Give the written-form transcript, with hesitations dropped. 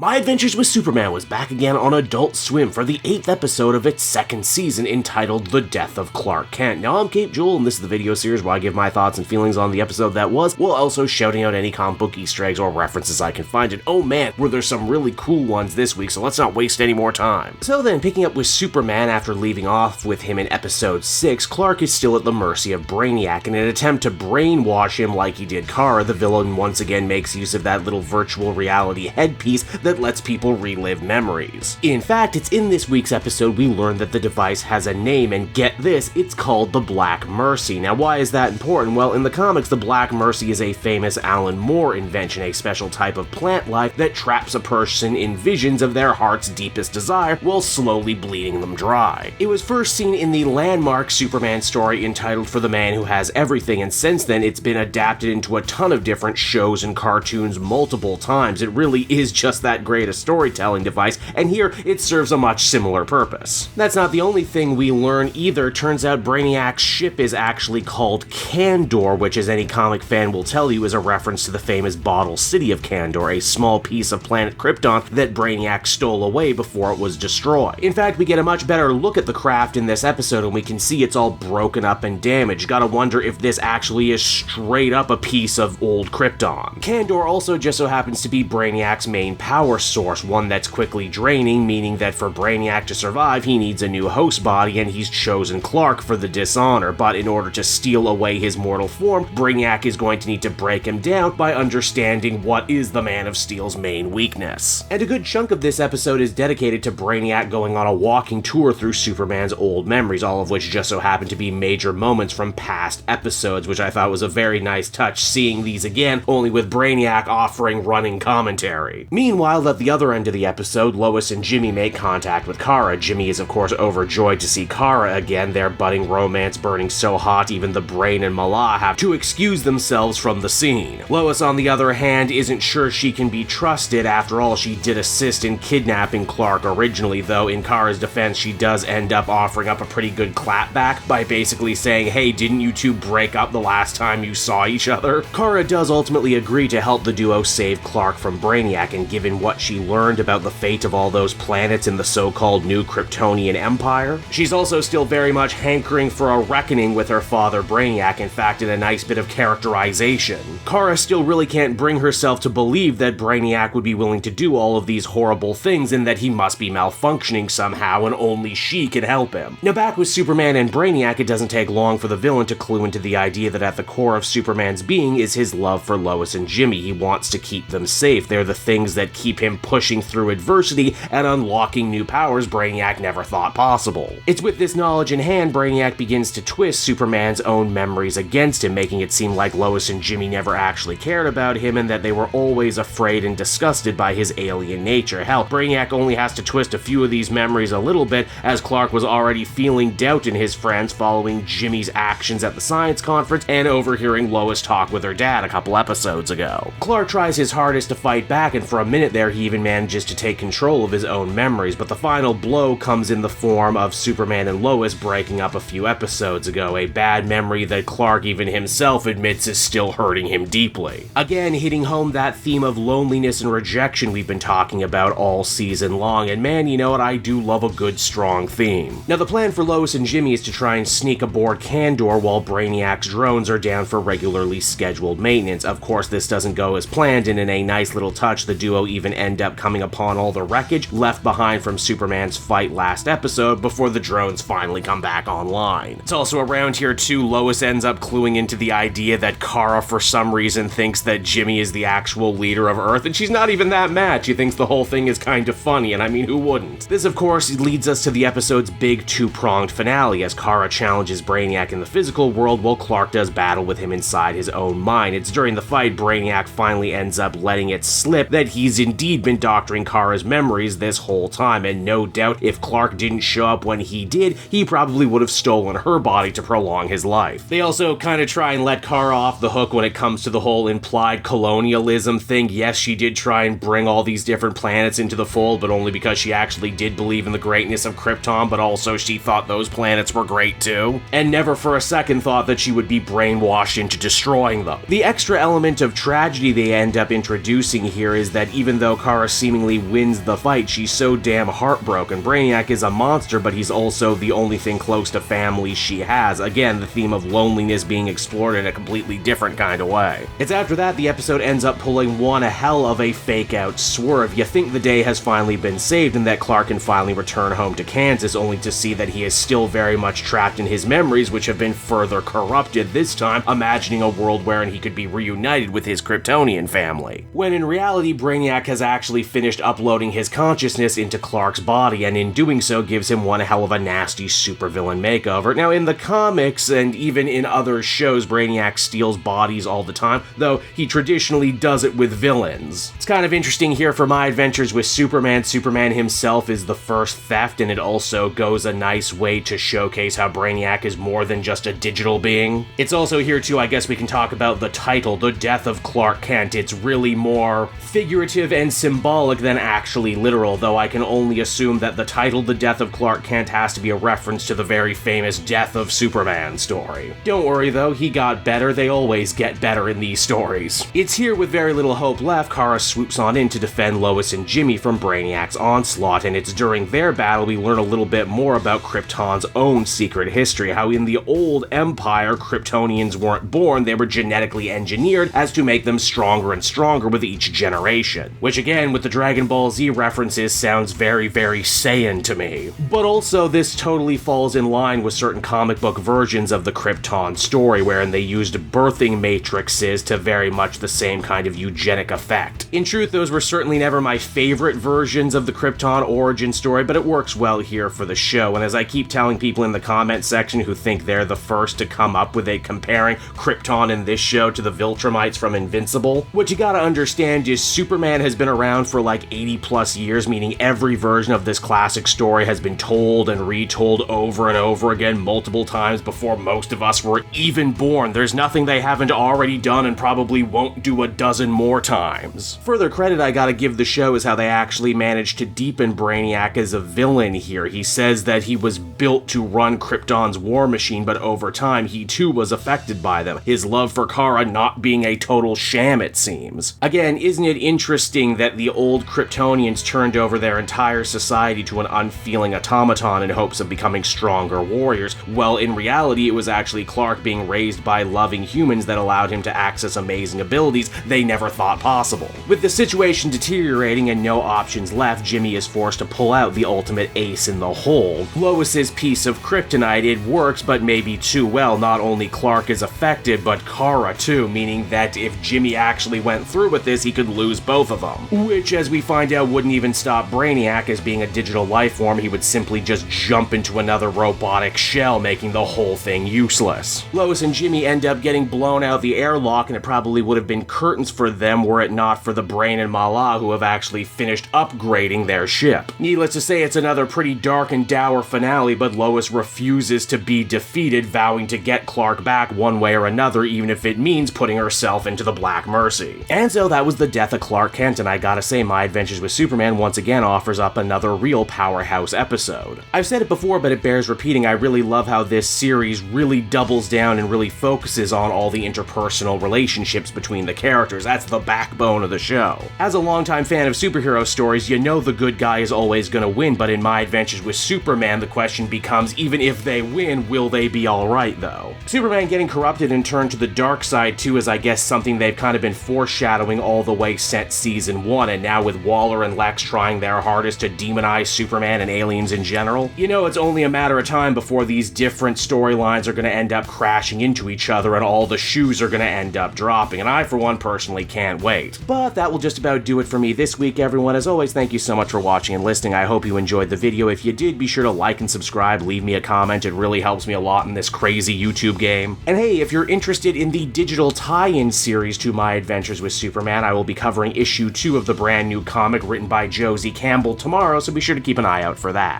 My Adventures with Superman was back again on Adult Swim for the 8th episode of its 2nd season entitled The Death of Clark Kent. Now, I'm Cape Jewel, and this is the video series where I give my thoughts and feelings on the episode that was, while also shouting out any comic book Easter eggs or references I can find. And oh man, were there some really cool ones this week, so let's not waste any more time. So then, picking up with Superman after leaving off with him in episode 6, Clark is still at the mercy of Brainiac. In an attempt to brainwash him like he did Kara, the villain once again makes use of that little virtual reality headpiece that lets people relive memories. In fact, it's in this week's episode we learn that the device has a name, and get this, it's called the Black Mercy. Now, why is that important? Well, in the comics, the Black Mercy is a famous Alan Moore invention, a special type of plant life that traps a person in visions of their heart's deepest desire while slowly bleeding them dry. It was first seen in the landmark Superman story entitled For the Man Who Has Everything, and since then it's been adapted into a ton of different shows and cartoons multiple times. It really is just that great a storytelling device, and here it serves a much similar purpose. That's not the only thing we learn either. Turns out Brainiac's ship is actually called Kandor, which, as any comic fan will tell you, is a reference to the famous bottle city of Kandor, a small piece of planet Krypton that Brainiac stole away before it was destroyed. In fact, we get a much better look at the craft in this episode, and we can see it's all broken up and damaged. Gotta wonder if this actually is straight up a piece of old Krypton. Kandor also just so happens to be Brainiac's main power source, one that's quickly draining, meaning that for Brainiac to survive, he needs a new host body, and he's chosen Clark for the dishonor. But in order to steal away his mortal form, Brainiac is going to need to break him down by understanding what is the Man of Steel's main weakness. And a good chunk of this episode is dedicated to Brainiac going on a walking tour through Superman's old memories, all of which just so happen to be major moments from past episodes, which I thought was a very nice touch, seeing these again, only with Brainiac offering running commentary. Meanwhile, at the other end of the episode, Lois and Jimmy make contact with Kara. Jimmy is of course overjoyed to see Kara again, their budding romance burning so hot even the Brain and Mala have to excuse themselves from the scene. Lois, on the other hand, isn't sure she can be trusted. After all, she did assist in kidnapping Clark originally, though in Kara's defense she does end up offering up a pretty good clapback by basically saying, hey, didn't you two break up the last time you saw each other? Kara does ultimately agree to help the duo save Clark from Brainiac, and given what she learned about the fate of all those planets in the so-called new Kryptonian Empire, she's also still very much hankering for a reckoning with her father Brainiac. In fact, in a nice bit of characterization, Kara still really can't bring herself to believe that Brainiac would be willing to do all of these horrible things, and that he must be malfunctioning somehow and only she can help him. Now, back with Superman and Brainiac, it doesn't take long for the villain to clue into the idea that at the core of Superman's being is his love for Lois and Jimmy. He wants to keep them safe. They're the things that keep him pushing through adversity and unlocking new powers Brainiac never thought possible. It's with this knowledge in hand, Brainiac begins to twist Superman's own memories against him, making it seem like Lois and Jimmy never actually cared about him and that they were always afraid and disgusted by his alien nature. Hell, Brainiac only has to twist a few of these memories a little bit, as Clark was already feeling doubt in his friends following Jimmy's actions at the science conference and overhearing Lois talk with her dad a couple episodes ago. Clark tries his hardest to fight back, and for a minute there he even manages to take control of his own memories, but the final blow comes in the form of Superman and Lois breaking up a few episodes ago, a bad memory that Clark even himself admits is still hurting him deeply. Again, hitting home that theme of loneliness and rejection we've been talking about all season long, and man, you know what, I do love a good strong theme. Now, the plan for Lois and Jimmy is to try and sneak aboard Kandor while Brainiac's drones are down for regularly scheduled maintenance. Of course, this doesn't go as planned, and in a nice little touch, the duo even end up coming upon all the wreckage left behind from Superman's fight last episode before the drones finally come back online. It's also around here too, Lois ends up cluing into the idea that Kara for some reason thinks that Jimmy is the actual leader of Earth, and she's not even that mad. She thinks the whole thing is kind of funny, and I mean, who wouldn't? This of course leads us to the episode's big two-pronged finale, as Kara challenges Brainiac in the physical world while Clark does battle with him inside his own mind. It's during the fight Brainiac finally ends up letting it slip that he's indeed been doctoring Kara's memories this whole time, and no doubt if Clark didn't show up when he did, he probably would have stolen her body to prolong his life. They also kind of try and let Kara off the hook when it comes to the whole implied colonialism thing. Yes, she did try and bring all these different planets into the fold, but only because she actually did believe in the greatness of Krypton, but also she thought those planets were great too, and never for a second thought that she would be brainwashed into destroying them. The extra element of tragedy they end up introducing here is that even though though Kara seemingly wins the fight, she's so damn heartbroken. Brainiac is a monster, but he's also the only thing close to family she has. Again, the theme of loneliness being explored in a completely different kind of way. It's after that the episode ends up pulling one hell of a fake-out swerve. You think the day has finally been saved and that Clark can finally return home to Kansas, only to see that he is still very much trapped in his memories, which have been further corrupted, this time imagining a world wherein he could be reunited with his Kryptonian family. When in reality, Brainiac has actually finished uploading his consciousness into Clark's body, and in doing so gives him one hell of a nasty supervillain makeover. Now, in the comics, and even in other shows, Brainiac steals bodies all the time, though he traditionally does it with villains. It's kind of interesting here for My Adventures with Superman. Superman himself is the first theft, and it also goes a nice way to showcase how Brainiac is more than just a digital being. It's also here too, I guess we can talk about the title, The Death of Clark Kent. It's really more figurative and symbolic than actually literal, though I can only assume that the title, The Death of Clark Kent, has to be a reference to the very famous Death of Superman story. Don't worry though, he got better. They always get better in these stories. It's here with very little hope left, Kara swoops on in to defend Lois and Jimmy from Brainiac's onslaught, and it's during their battle we learn a little bit more about Krypton's own secret history, how in the old Empire, Kryptonians weren't born, they were genetically engineered as to make them stronger and stronger with each generation. Which again, with the Dragon Ball Z references, sounds very, very Saiyan to me. But also, this totally falls in line with certain comic book versions of the Krypton story, wherein they used birthing matrices to very much the same kind of eugenic effect. In truth, those were certainly never my favorite versions of the Krypton origin story, but it works well here for the show, and as I keep telling people in the comment section who think they're the first to come up with a comparing Krypton in this show to the Viltrumites from Invincible, what you gotta understand is Superman has been around for like 80 plus years, meaning every version of this classic story has been told and retold over and over again multiple times before most of us were even born. There's nothing they haven't already done and probably won't do a dozen more times. Further credit I gotta give the show is how they actually managed to deepen Brainiac as a villain here. He says that he was built to run Krypton's war machine, but over time he too was affected by them, his love for Kara not being a total sham, it seems. Again, isn't it interesting that the old Kryptonians turned over their entire society to an unfeeling automaton in hopes of becoming stronger warriors? Well, in reality, it was actually Clark being raised by loving humans that allowed him to access amazing abilities they never thought possible. With the situation deteriorating and no options left, Jimmy is forced to pull out the ultimate ace in the hole. Lois's piece of kryptonite, it works, but maybe too well. Not only Clark is affected, but Kara too, meaning that if Jimmy actually went through with this, he could lose both of them. Which, as we find out, wouldn't even stop Brainiac, as being a digital life form, he would simply just jump into another robotic shell, making the whole thing useless. Lois and Jimmy end up getting blown out the airlock, and it probably would have been curtains for them were it not for the Brain and Mala, who have actually finished upgrading their ship. Needless to say, it's another pretty dark and dour finale, but Lois refuses to be defeated, vowing to get Clark back one way or another, even if it means putting herself into the Black Mercy. And so that was the death of Clark Kent, and I gotta say, My Adventures with Superman once again offers up another real powerhouse episode. I've said it before, but it bears repeating, I really love how this series really doubles down and really focuses on all the interpersonal relationships between the characters. That's the backbone of the show. As a longtime fan of superhero stories, you know the good guy is always gonna win, but in My Adventures with Superman, the question becomes, even if they win, will they be alright though? Superman getting corrupted and turned to the dark side too is, I guess, something they've kind of been foreshadowing all the way since season 1, and now with Waller and Lex trying their hardest to demonize Superman and aliens in general, you know it's only a matter of time before these different storylines are gonna end up crashing into each other and all the shoes are gonna end up dropping, and I for one personally can't wait. But that will just about do it for me this week, everyone. As always, thank you so much for watching and listening. I hope you enjoyed the video. If you did, be sure to like and subscribe, leave me a comment, it really helps me a lot in this crazy YouTube game. And hey, if you're interested in the digital tie-in series to My Adventures with Superman, I will be covering issue 2 of the brand new comic written by Josie Campbell tomorrow, so be sure to keep an eye out for that.